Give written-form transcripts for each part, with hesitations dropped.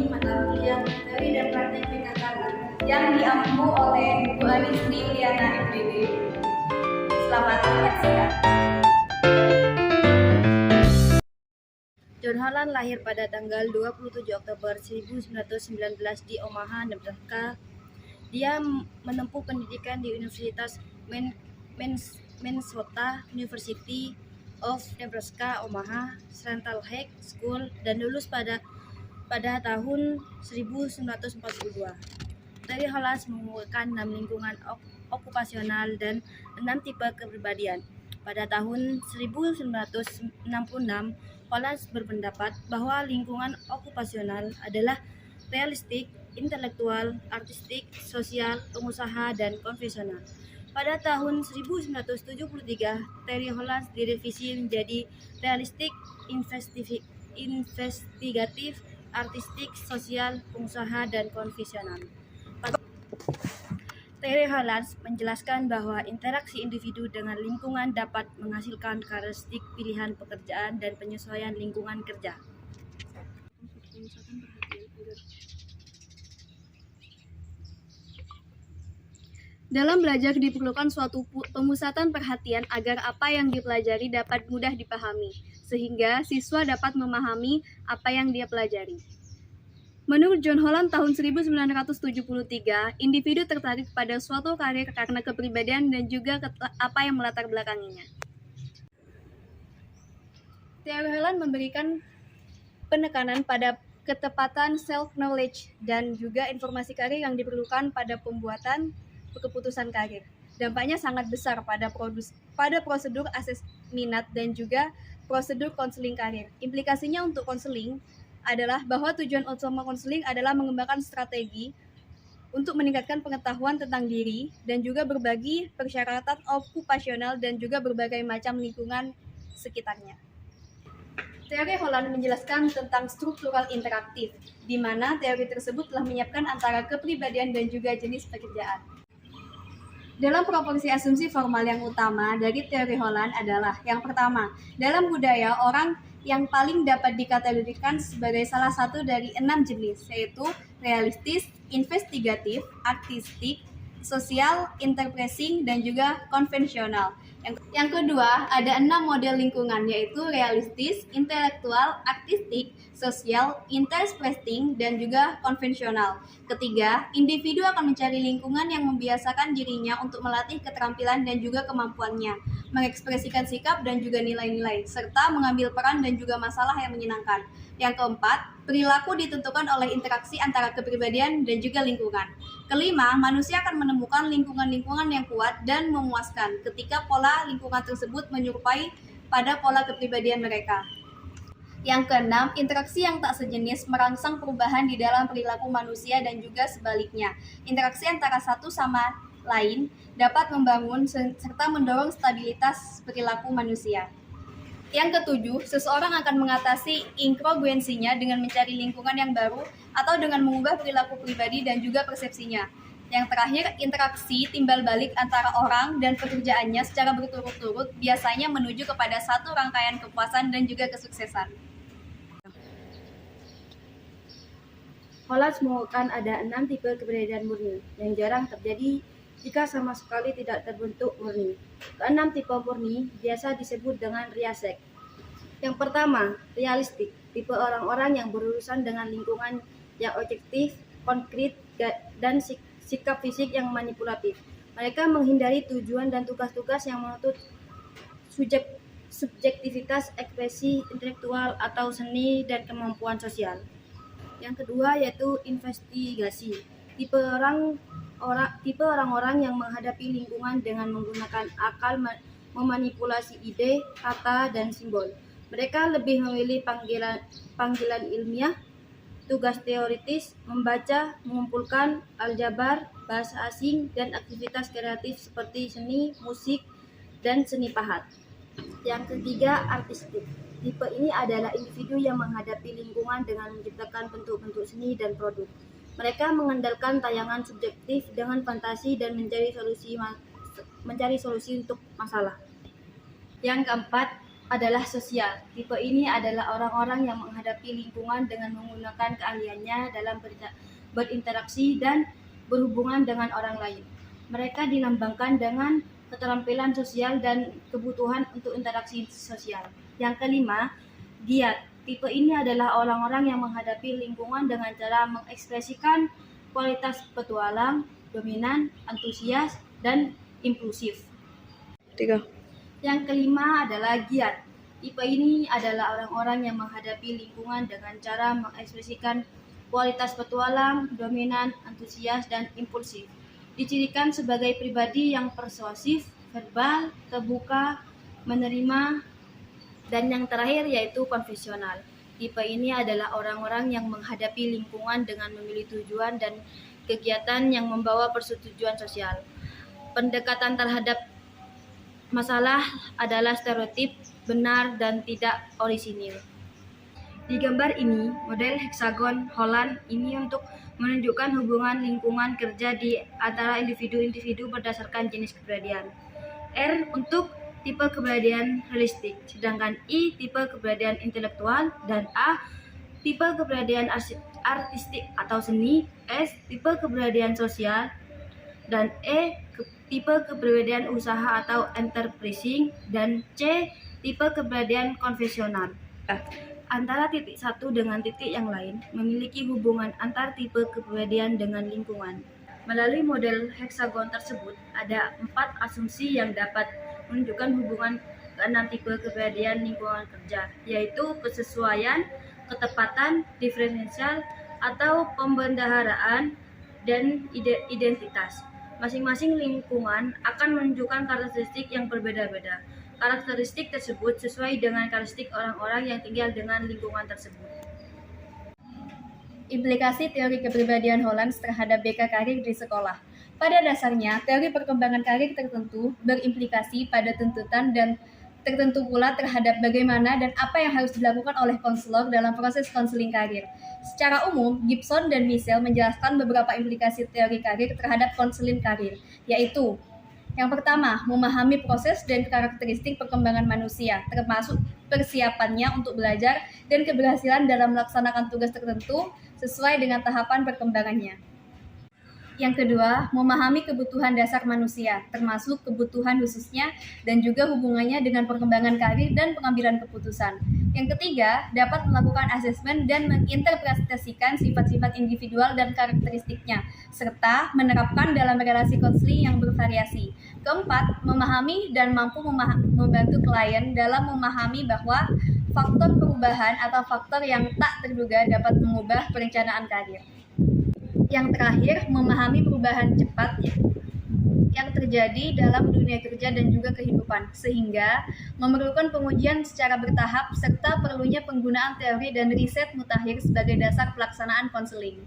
ini mata kuliah teori dan praktik PKKN yang diampu oleh Bu Ani Sri Yuliana MPD. Selamat menyaksikan. John Holland lahir pada tanggal 27 Oktober 1919 di Omaha, Nebraska. Dia menempuh pendidikan di Universitas Minnesota University of Nebraska, Omaha, Central High School, dan lulus pada tahun 1942. Terry Holland mengumpulkan 6 lingkungan okupasional dan 6 tipe kepribadian. Pada tahun 1966, Holland berpendapat bahwa lingkungan okupasional adalah realistik, intelektual, artistik, sosial, pengusaha, dan konvensional. Pada tahun 1973, Terry Holland direvisi menjadi realistik, investigatif, artistik, sosial, pengusaha, dan konvensional. Terry Holland menjelaskan bahwa interaksi individu dengan lingkungan dapat menghasilkan karakteristik pilihan pekerjaan dan penyesuaian lingkungan kerja. Dalam belajar diperlukan suatu pemusatan perhatian agar apa yang dipelajari dapat mudah dipahami, sehingga siswa dapat memahami apa yang dia pelajari. Menurut John Holland tahun 1973, individu tertarik pada suatu karir karena kepribadian dan juga apa yang melatar belakanginya. Teori Holland memberikan penekanan pada ketepatan self-knowledge dan juga informasi karir yang diperlukan pada pembuatan keputusan karir. Dampaknya sangat besar pada prosedur ases minat dan juga prosedur konseling karir. Implikasinya untuk konseling adalah bahwa tujuan utama konseling adalah mengembangkan strategi untuk meningkatkan pengetahuan tentang diri dan juga berbagi persyaratan okupasional dan juga berbagai macam lingkungan sekitarnya. Teori Holland menjelaskan tentang struktural interaktif, di mana teori tersebut telah menyiapkan antara kepribadian dan juga jenis pekerjaan. Dalam proporsi asumsi formal yang utama dari teori Holland adalah yang pertama, dalam budaya orang yang paling dapat dikategorikan sebagai salah satu dari 6 jenis, yaitu realistis, investigatif, artistik, sosial, interpreting, dan juga konvensional. Yang kedua, ada 6 model lingkungan, yaitu realistis, intelektual, artistik, sosial, interpreting, dan juga konvensional. Ketiga, individu akan mencari lingkungan yang membiasakan dirinya untuk melatih keterampilan dan juga kemampuannya, mengekspresikan sikap dan juga nilai-nilai, serta mengambil peran dan juga masalah yang menyenangkan. Yang keempat, perilaku ditentukan oleh interaksi antara kepribadian dan juga lingkungan. Kelima, manusia akan menemukan lingkungan-lingkungan yang kuat dan memuaskan ketika pola lingkungan tersebut menyerupai pada pola kepribadian mereka. Yang keenam, interaksi yang tak sejenis merangsang perubahan di dalam perilaku manusia dan juga sebaliknya. Interaksi antara satu sama lain dapat membangun serta mendorong stabilitas perilaku manusia. Yang ketujuh, seseorang akan mengatasi inkongruensinya dengan mencari lingkungan yang baru atau dengan mengubah perilaku pribadi dan juga persepsinya. Yang terakhir, interaksi timbal balik antara orang dan pekerjaannya secara berturut-turut biasanya menuju kepada satu rangkaian kepuasan dan juga kesuksesan. Holland mengukuhkan ada 6 tipe kepribadian murni yang jarang terjadi jika sama sekali tidak terbentuk murni. Keenam tipe murni biasa disebut dengan realistik. Yang pertama, realistik, tipe orang-orang yang berurusan dengan lingkungan yang objektif, konkret, dan sikap fisik yang manipulatif. Mereka menghindari tujuan dan tugas-tugas yang menuntut subjektivitas, ekspresi intelektual atau seni dan kemampuan sosial. Yang kedua yaitu investigasi, tipe orang-orang yang menghadapi lingkungan dengan menggunakan akal, memanipulasi ide, kata, dan simbol. Mereka lebih memilih panggilan ilmiah, tugas teoritis, membaca, mengumpulkan, aljabar, bahasa asing, dan aktivitas kreatif seperti seni, musik, dan seni pahat. Yang ketiga, artistik. Tipe ini adalah individu yang menghadapi lingkungan dengan menciptakan bentuk-bentuk seni dan produk. Mereka mengandalkan tayangan subjektif dengan fantasi dan mencari solusi untuk masalah. Yang keempat, adalah sosial. Tipe ini adalah orang-orang yang menghadapi lingkungan dengan menggunakan keahliannya dalam berinteraksi dan berhubungan dengan orang lain. Mereka dilambangkan dengan keterampilan sosial dan kebutuhan untuk interaksi sosial. Yang kelima, giat. Tipe ini adalah orang-orang yang menghadapi lingkungan dengan cara mengekspresikan kualitas petualang, dominan, antusias, dan impulsif. 3. Yang kelima adalah giat. Tipe ini adalah orang-orang yang menghadapi lingkungan dengan cara mengekspresikan kualitas petualang, dominan, antusias, dan impulsif. Dicirikan sebagai pribadi yang persuasif, verbal, terbuka, menerima, dan yang terakhir yaitu konvensional. Tipe ini adalah orang-orang yang menghadapi lingkungan dengan memilih tujuan dan kegiatan yang membawa persetujuan sosial. Pendekatan terhadap masalah adalah stereotip, benar, dan tidak orisinil. Di gambar ini, model heksagon Holland ini untuk menunjukkan hubungan lingkungan kerja di antara individu-individu berdasarkan jenis kepribadian. R untuk tipe kepribadian realistik, sedangkan I tipe kepribadian intelektual, dan A tipe kepribadian artistik atau seni, S tipe kepribadian sosial, dan E tipe kepribadian usaha atau enterprising, dan C tipe kepribadian konvensional. Antara titik satu dengan titik yang lain memiliki hubungan antar tipe kepribadian dengan lingkungan. Melalui model heksagon tersebut, ada 4 asumsi yang dapat menunjukkan hubungan keenam tipe kepribadian lingkungan kerja, yaitu kesesuaian, ketepatan, diferensial, atau pembendaharaan, dan identitas. Masing-masing lingkungan akan menunjukkan karakteristik yang berbeda-beda. Karakteristik tersebut sesuai dengan karakteristik orang-orang yang tinggal dengan lingkungan tersebut. Implikasi teori kepribadian Holland terhadap BK karir di sekolah. Pada dasarnya, teori perkembangan karir tertentu berimplikasi pada tuntutan dan tertentu pula terhadap bagaimana dan apa yang harus dilakukan oleh konselor dalam proses konseling karir. Secara umum, Gibson dan Michel menjelaskan beberapa implikasi teori karir terhadap konseling karir, yaitu yang pertama, memahami proses dan karakteristik perkembangan manusia, termasuk persiapannya untuk belajar dan keberhasilan dalam melaksanakan tugas tertentu sesuai dengan tahapan perkembangannya. Yang kedua, memahami kebutuhan dasar manusia, termasuk kebutuhan khususnya dan juga hubungannya dengan perkembangan karir dan pengambilan keputusan. Yang ketiga, dapat melakukan asesmen dan menginterpretasikan sifat-sifat individual dan karakteristiknya, serta menerapkan dalam relasi konseling yang bervariasi. Keempat, memahami dan mampu membantu klien dalam memahami bahwa faktor perubahan atau faktor yang tak terduga dapat mengubah perencanaan karir. Yang terakhir, memahami perubahan cepat yang terjadi dalam dunia kerja dan juga kehidupan, sehingga memerlukan pengujian secara bertahap serta perlunya penggunaan teori dan riset mutakhir sebagai dasar pelaksanaan konseling.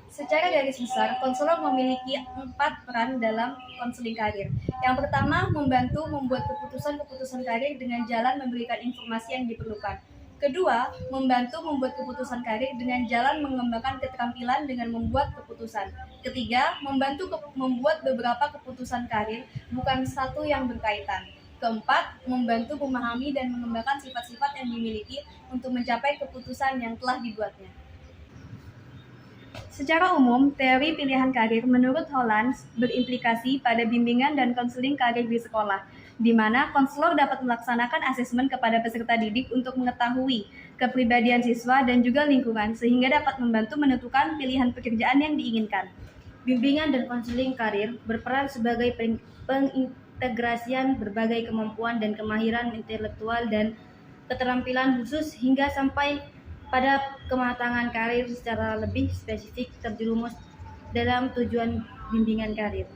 Secara garis besar, konselor memiliki 4 peran dalam konseling karir. Yang pertama, membantu membuat keputusan-keputusan karir dengan jalan memberikan informasi yang diperlukan. Kedua, membantu membuat keputusan karir dengan jalan mengembangkan keterampilan dengan membuat keputusan. Ketiga, membantu membuat beberapa keputusan karir, bukan satu yang berkaitan. Keempat, membantu memahami dan mengembangkan sifat-sifat yang dimiliki untuk mencapai keputusan yang telah dibuatnya. Secara umum, teori pilihan karir menurut Holland berimplikasi pada bimbingan dan konseling karir di sekolah, di mana konselor dapat melaksanakan asesmen kepada peserta didik untuk mengetahui kepribadian siswa dan juga lingkungan, sehingga dapat membantu menentukan pilihan pekerjaan yang diinginkan. Bimbingan dan konseling karir berperan sebagai pengintegrasian berbagai kemampuan dan kemahiran intelektual dan keterampilan khusus hingga sampai pada kematangan karir secara lebih spesifik terjerumus dalam tujuan bimbingan karir.